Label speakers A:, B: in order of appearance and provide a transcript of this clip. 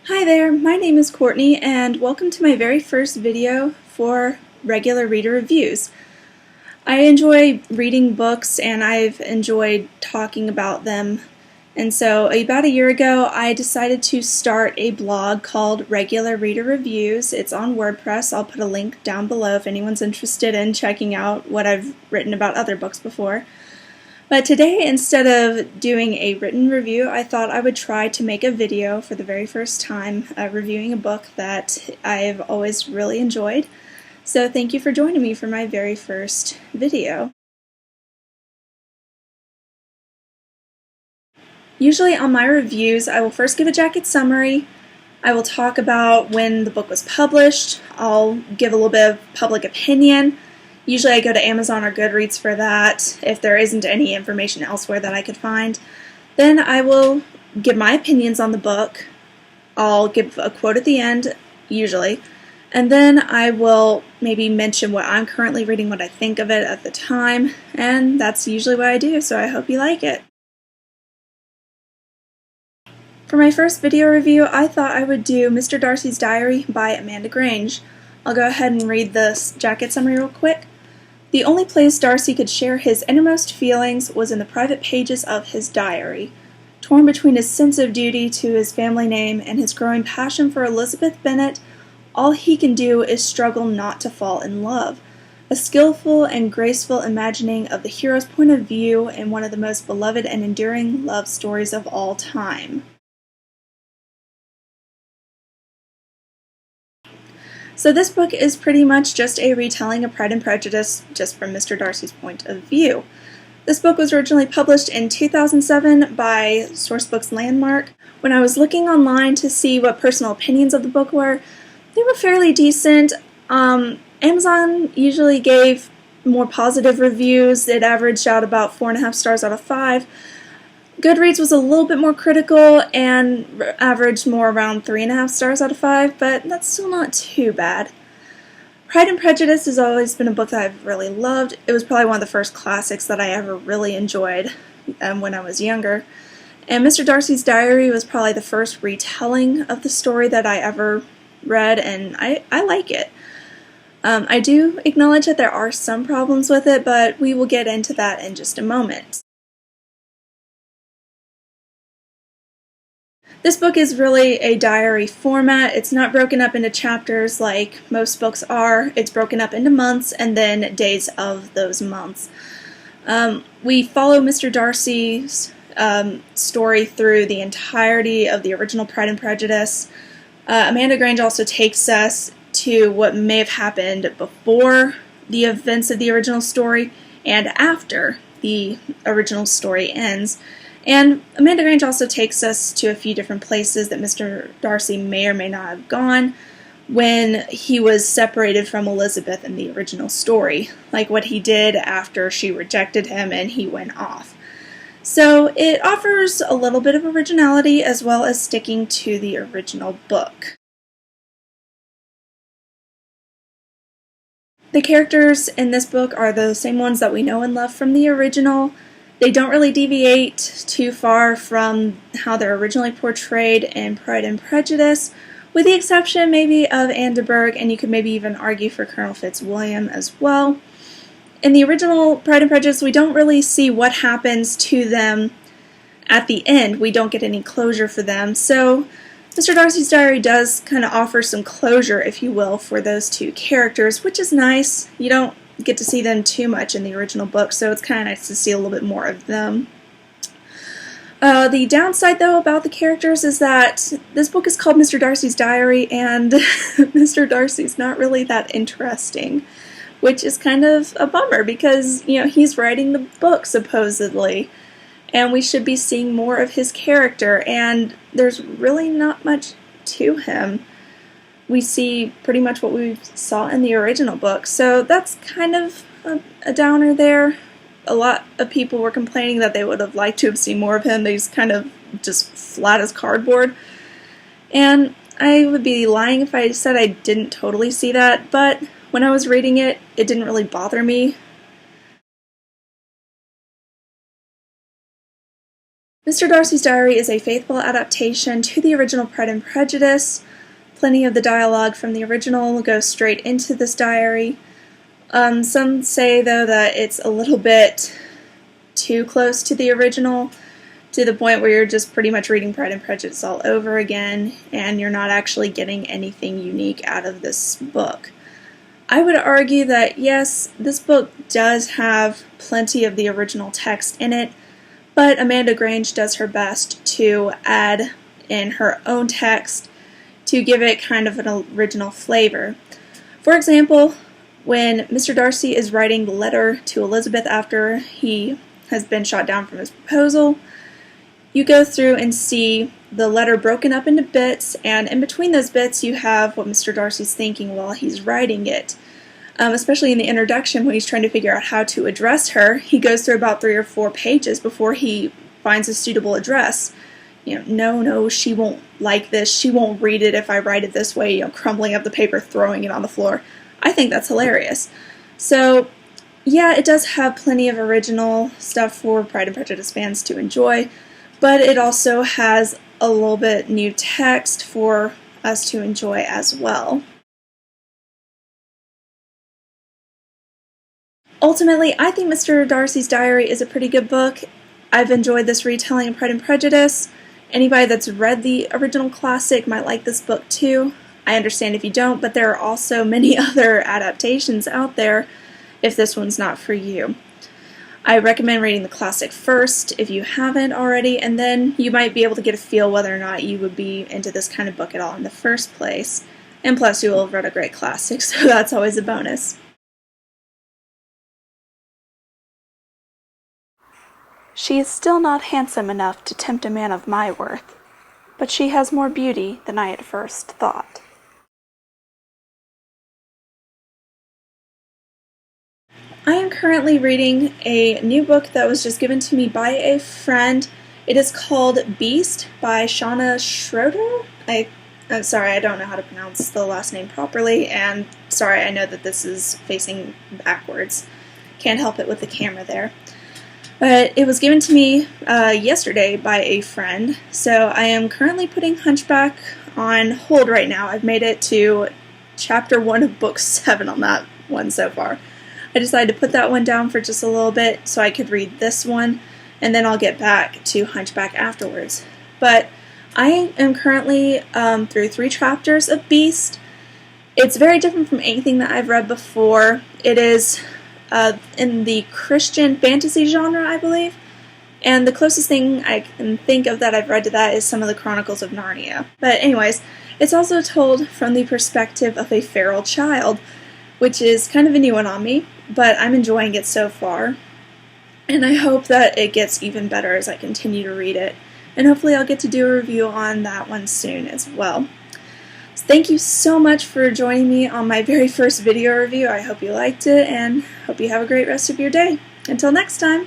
A: Hi there, my name is Courtney and welcome to my very first video for regular reader reviews. I enjoy reading books and I've enjoyed talking about them, and so about a year ago I decided to start a blog called Regular Reader Reviews. It's on WordPress. I'll put a link down below if anyone's interested in checking out what I've written about other books before. But today, instead of doing a written review, I thought I would try to make a video for the very first time, reviewing a book that I've always really enjoyed. So thank you for joining me for my very first video. Usually on my reviews, I will first give a jacket summary. I will talk about when the book was published. I'll give a little bit of public opinion. Usually I go to Amazon or Goodreads for that if there isn't any information elsewhere that I could find. Then I will give my opinions on the book. I'll give a quote at the end, usually. And then I will maybe mention what I'm currently reading, what I think of it at the time. And that's usually what I do, so I hope you like it. For my first video review, I thought I would do Mr. Darcy's Diary by Amanda Grange. I'll go ahead and read the jacket summary real quick. The only place Darcy could share his innermost feelings was in the private pages of his diary. Torn between his sense of duty to his family name and his growing passion for Elizabeth Bennet, all he can do is struggle not to fall in love. A skillful and graceful imagining of the hero's point of view in one of the most beloved and enduring love stories of all time. So this book is pretty much just a retelling of Pride and Prejudice, just from Mr. Darcy's point of view. This book was originally published in 2007 by Sourcebooks Landmark. When I was looking online to see what personal opinions of the book were, they were fairly decent. Amazon usually gave more positive reviews. It averaged out about 4.5 stars out of 5. Goodreads was a little bit more critical and averaged more around 3.5 stars out of 5, but that's still not too bad. Pride and Prejudice has always been a book that I've really loved. It was probably one of the first classics that I ever really enjoyed when I was younger. And Mr. Darcy's Diary was probably the first retelling of the story that I ever read, and I like it. I do acknowledge that there are some problems with it, but we will get into that in just a moment. This book is really a diary format. It's not broken up into chapters like most books are. It's broken up into months and then days of those months. We follow Mr. Darcy's story through the entirety of the original Pride and Prejudice. Amanda Grange also takes us to what may have happened before the events of the original story and after the original story ends. And Amanda Grange also takes us to a few different places that Mr. Darcy may or may not have gone when he was separated from Elizabeth in the original story, like what he did after she rejected him and he went off. So it offers a little bit of originality as well as sticking to the original book. The characters in this book are the same ones that we know and love from the original. They don't really deviate too far from how they're originally portrayed in Pride and Prejudice, with the exception maybe of Anneberg, and you could maybe even argue for Colonel Fitzwilliam as well. In the original Pride and Prejudice, we don't really see what happens to them at the end. We don't get any closure for them, so Mr. Darcy's Diary does kind of offer some closure, if you will, for those two characters, which is nice. You don't get to see them too much in the original book, so it's kind of nice to see a little bit more of them. The downside, though, about the characters is that this book is called Mr. Darcy's Diary, and Mr. Darcy's not really that interesting, which is kind of a bummer because, you know, he's writing the book, supposedly, and we should be seeing more of his character, and there's really not much to him. We see pretty much what we saw in the original book, so that's kind of a downer there. A lot of people were complaining that they would have liked to have seen more of him. He's kind of just flat as cardboard, and I would be lying if I said I didn't totally see that, but when I was reading it, it didn't really bother me. Mr. Darcy's Diary is a faithful adaptation to the original Pride and Prejudice. Plenty of the dialogue from the original goes straight into this diary. Some say, though, that it's a little bit too close to the original, to the point where you're just pretty much reading Pride and Prejudice all over again, and you're not actually getting anything unique out of this book. I would argue that, yes, this book does have plenty of the original text in it, but Amanda Grange does her best to add in her own text to give it kind of an original flavor. For example, when Mr. Darcy is writing the letter to Elizabeth after he has been shot down from his proposal, you go through and see the letter broken up into bits, and in between those bits you have what Mr. Darcy's thinking while he's writing it. Especially in the introduction, when he's trying to figure out how to address her, he goes through about 3 or 4 pages before he finds a suitable address. No, she won't like this, she won't read it if I write it this way, crumbling up the paper, throwing it on the floor. I think that's hilarious. So, yeah, it does have plenty of original stuff for Pride and Prejudice fans to enjoy, but it also has a little bit new text for us to enjoy as well. Ultimately, I think Mr. Darcy's Diary is a pretty good book. I've enjoyed this retelling of Pride and Prejudice. Anybody that's read the original classic might like this book too. I understand if you don't, but there are also many other adaptations out there if this one's not for you. I recommend reading the classic first if you haven't already, and then you might be able to get a feel whether or not you would be into this kind of book at all in the first place. And plus, you will have read a great classic, so that's always a bonus. She is still not handsome enough to tempt a man of my worth, but she has more beauty than I at first thought. I am currently reading a new book that was just given to me by a friend. It is called Beast by Shauna Schroeder. I'm sorry, I don't know how to pronounce the last name properly, and sorry, I know that this is facing backwards. Can't help it with the camera there. But it was given to me yesterday by a friend, so I am currently putting Hunchback on hold right now. I've made it to chapter 1 of book 7 on that one so far. I decided to put that one down for just a little bit so I could read this one, and then I'll get back to Hunchback afterwards. But I am currently through 3 chapters of Beast. It's very different from anything that I've read before. It is in the Christian fantasy genre, I believe. And the closest thing I can think of that I've read to that is some of the Chronicles of Narnia. But anyways, it's also told from the perspective of a feral child, which is kind of a new one on me, but I'm enjoying it so far. And I hope that it gets even better as I continue to read it. And hopefully I'll get to do a review on that one soon as well. So thank you so much for joining me on my very first video review. I hope you liked it, and hope you have a great rest of your day. Until next time!